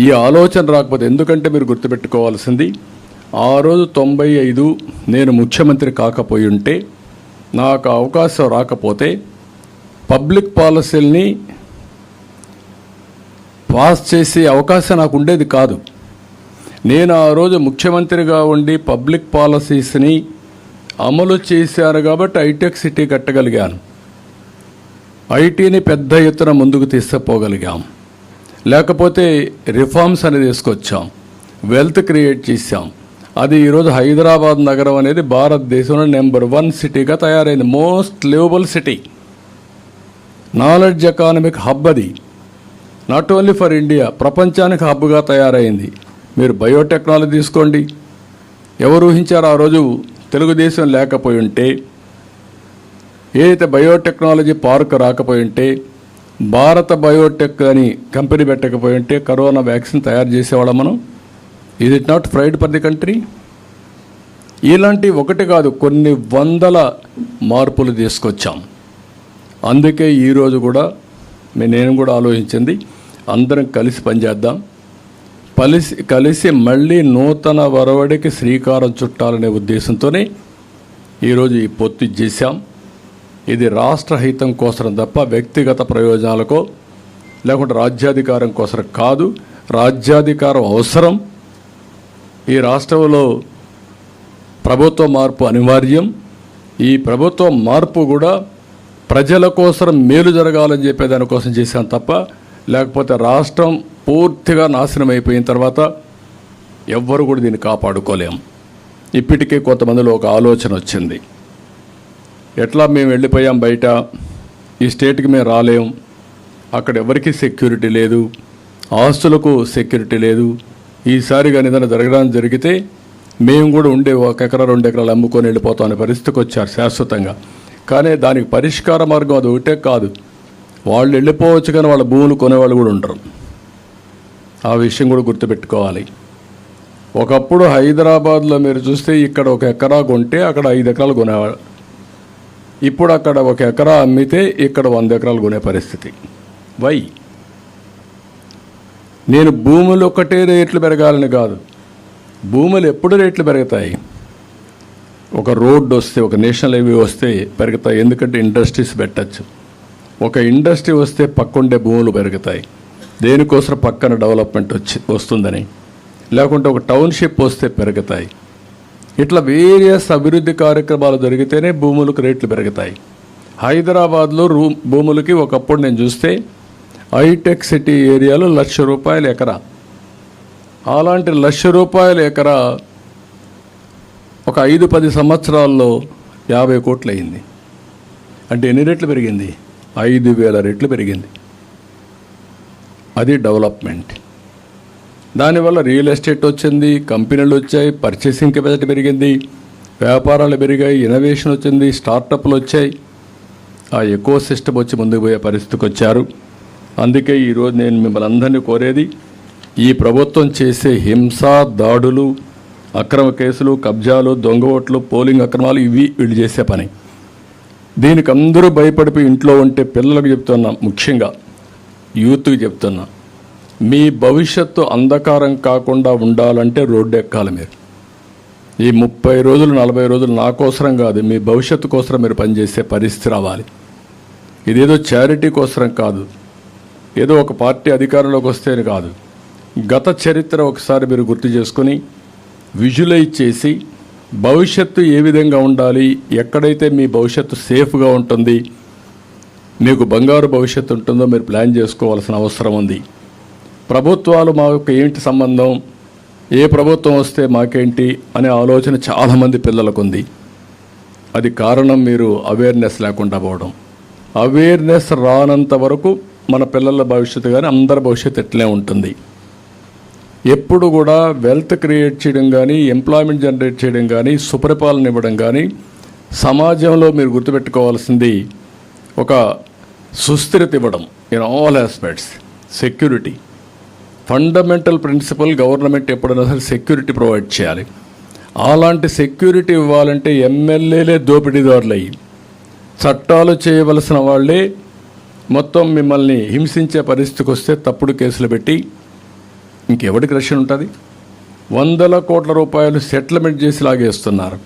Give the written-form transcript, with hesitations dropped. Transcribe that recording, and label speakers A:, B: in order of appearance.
A: ఈ ఆలోచన రాకపోతే, ఎందుకంటే మీరు గుర్తుపెట్టుకోవాల్సింది, ఆ రోజు 95 నేను ముఖ్యమంత్రి కాకపోయి ఉంటే, నాకు అవకాశం రాకపోతే పబ్లిక్ పాలసీల్ని పాస్ చేసే అవకాశం నాకు ఉండేది కాదు. నేను ఆ రోజు ముఖ్యమంత్రిగా ఉండి పబ్లిక్ పాలసీస్ని అమలు చేశాను కాబట్టి హైటెక్ సిటీ కట్టగలిగాను. ఐటీని పెద్ద ఎత్తున ముందుకు తీసుకుపోగలిగాం. లేకపోతే రిఫార్మ్స్ అనేది తీసుకొచ్చాం, వెల్త్ క్రియేట్ చేశాం. అది ఈరోజు హైదరాబాద్ నగరం అనేది భారతదేశంలో నెంబర్ 1 సిటీగా తయారైంది. Most liveable city, knowledge economic hub. అది నాట్ ఓన్లీ ఫర్ ఇండియా, ప్రపంచానికి హబ్గా తయారైంది. మీరు బయోటెక్నాలజీ తీసుకోండి. ఎవరు ఊహించారు ఆ రోజు తెలుగుదేశం లేకపోయి ఉంటే, ఏదైతే బయోటెక్నాలజీ పార్క్ రాకపోయి ఉంటే, భారత బయోటెక్ అని కంపెనీ పెట్టకపోయి ఉంటే కరోనా వ్యాక్సిన్ తయారు చేసేవాళ్ళం మనం. Is it not pride for the country? ఇలాంటి ఒకటి కాదు, కొన్ని వందల మార్పులు తీసుకొచ్చాం. అందుకే ఈరోజు కూడా నేను కూడా ఆలోచించింది, అందరం కలిసి పనిచేద్దాం, కలిసి మళ్ళీ నూతన వరవడికి శ్రీకారం చుట్టాలనే ఉద్దేశంతోనే ఈరోజు ఈ పొత్తు చేశాం. ఇది రాష్ట్ర హితం కోసం తప్ప వ్యక్తిగత ప్రయోజనాలకో లేకుంటే రాజ్యాధికారం కోసం కాదు. రాజ్యాధికారం అవసరం. ఈ రాష్ట్రంలో ప్రభుత్వ మార్పు అనివార్యం. ఈ ప్రభుత్వ మార్పు కూడా ప్రజల కోసం మేలు జరగాలని చెప్పేదానికోసం చేశాం తప్ప, లేకపోతే రాష్ట్రం పూర్తిగా నాశనం అయిపోయిన తర్వాత ఎవ్వరు కూడా దీన్ని కాపాడుకోలేం. ఇప్పటికే కొంతమందిలో ఒక ఆలోచన వచ్చింది, ఎట్లా మేము వెళ్ళిపోయాం బయట, ఈ స్టేట్కి మేము రాలేం, అక్కడ ఎవరికి సెక్యూరిటీ లేదు, ఆస్తులకు సెక్యూరిటీ లేదు, ఈసారి కానీ ఏదైనా జరగడానికి జరిగితే మేము కూడా ఉండే 1 ఎకరా 2 ఎకరాలు అమ్ముకొని వెళ్ళిపోతాం అనే పరిస్థితికి వచ్చారు శాశ్వతంగా. కానీ దానికి పరిష్కార మార్గం అది ఒకటే కాదు. వాళ్ళు వెళ్ళిపోవచ్చు కానీ వాళ్ళ భూములు కొనేవాళ్ళు కూడా ఉండరు. ఆ విషయం కూడా గుర్తుపెట్టుకోవాలి. ఒకప్పుడు హైదరాబాద్లో మీరు చూస్తే ఇక్కడ 1 ఎకరా కొంటే అక్కడ 5 ఎకరాలు కొనేవాళ్ళు. ఇప్పుడు అక్కడ 1 ఎకరా అమ్మితే ఇక్కడ 100 ఎకరాలు కొనే పరిస్థితి. వై? నేను భూములు ఒక్కటే రేట్లు పెరగాలని కాదు, భూములు ఎప్పుడు రేట్లు పెరుగుతాయి? ఒక రోడ్డు వస్తే, ఒక నేషనల్ హైవే వస్తే పెరుగుతాయి. ఎందుకంటే ఇండస్ట్రీస్ పెట్టచ్చు. ఒక ఇండస్ట్రీ వస్తే పక్కుండే భూములు పెరుగుతాయి. దేనికోసం? పక్కన డెవలప్మెంట్ వస్తుందని. లేకుంటే ఒక టౌన్షిప్ వస్తే పెరుగుతాయి. ఇట్లా వేరియస్ అభివృద్ధి కార్యక్రమాలు జరిగితేనే భూములకు రేట్లు పెరుగుతాయి. హైదరాబాద్లో భూములకి ఒకప్పుడు నేను చూస్తే హైటెక్ సిటీ ఏరియాలో ₹1,00,000 ఎకరా. అలాంటి ₹1,00,000 ఎకరా ఒక 5-10 సంవత్సరాల్లో 50 కోట్లు అయింది. అంటే ఎన్ని రెట్లు పెరిగింది? 5,000 రెట్లు పెరిగింది. అది డెవలప్మెంట్. దానివల్ల రియల్ ఎస్టేట్ వచ్చింది, కంపెనీలు వచ్చాయి, పర్చేసింగ్ కెపాసిటీ పెరిగింది, వ్యాపారాలు పెరిగాయి, ఇన్నోవేషన్ వచ్చింది, స్టార్టప్లు వచ్చాయి. ఆ ఎకో సిస్టమ్ వచ్చి ముందుకు పోయే పరిస్థితికి వచ్చారు. అందుకే ఈరోజు నేను మిమ్మల్ని అందరినీ కోరేది, ఈ ప్రభుత్వం చేసే హింస, దాడులు, అక్రమ కేసులు, కబ్జాలు, దొంగ ఓట్లు, పోలింగ్ అక్రమాలు, ఇవి వీళ్ళు చేసే పని. దీనికి అందరూ భయపడిపోయి ఇంట్లో ఉంటే పిల్లలకు చెప్తున్నా, ముఖ్యంగా యూత్కి చెప్తున్నా, మీ భవిష్యత్తు అంధకారం కాకుండా ఉండాలంటే రోడ్డు ఎక్కాలి. మీరు ఈ 30 రోజులు 40 రోజులు నా కోసరం కాదు, మీ భవిష్యత్తు కోసం మీరు పనిచేసే పరిస్థితి రావాలి. ఇదేదో చారిటీ కోసరం కాదు, ఏదో ఒక పార్టీ అధికారంలోకి వస్తేనే కాదు. గత చరిత్ర ఒకసారి మీరు గుర్తు చేసుకుని విజువలైజ్ చేసి భవిష్యత్తు ఏ విధంగా ఉండాలి, ఎక్కడైతే మీ భవిష్యత్తు సేఫ్గా ఉంటుంది, మీకు బంగారు భవిష్యత్తు ఉంటుందో మీరు ప్లాన్ చేసుకోవాల్సిన అవసరం ఉంది. ప్రభుత్వాలు మాకు ఏంటి సంబంధం, ఏ ప్రభుత్వం వస్తే మాకేంటి అనే ఆలోచన చాలామంది పిల్లలకు ఉంది. అది కారణం మీరు అవేర్నెస్ లేకుండా పోవడం. అవేర్నెస్ రానంత వరకు మన పిల్లల భవిష్యత్తు కానీ అందరి భవిష్యత్తు ఎట్లే ఉంటుంది. ఎప్పుడు కూడా వెల్త్ క్రియేట్ చేయడం కానీ, ఎంప్లాయ్మెంట్ జనరేట్ చేయడం కానీ, సుపరిపాలన ఇవ్వడం కానీ, సమాజంలో మీరు గుర్తుపెట్టుకోవాల్సింది ఒక సుస్థిరత ఇవ్వడం in all aspects. Security fundamental principal. Government ఎప్పుడైనా సరే సెక్యూరిటీ ప్రొవైడ్ చేయాలి. అలాంటి సెక్యూరిటీ ఇవ్వాలంటే ఎమ్మెల్యేలే దోపిడీదారులు అయ్యి చట్టాలు చేయవలసిన వాళ్ళే మొత్తం మిమ్మల్ని హింసించే పరిస్థితికి వస్తే తప్పుడు కేసులు పెట్టి ఇంకెవరికి రష్యన్ ఉంటుంది? 100 కోట్ల రూపాయలు సెటిల్మెంట్ చేసి లాగేస్తున్నారు.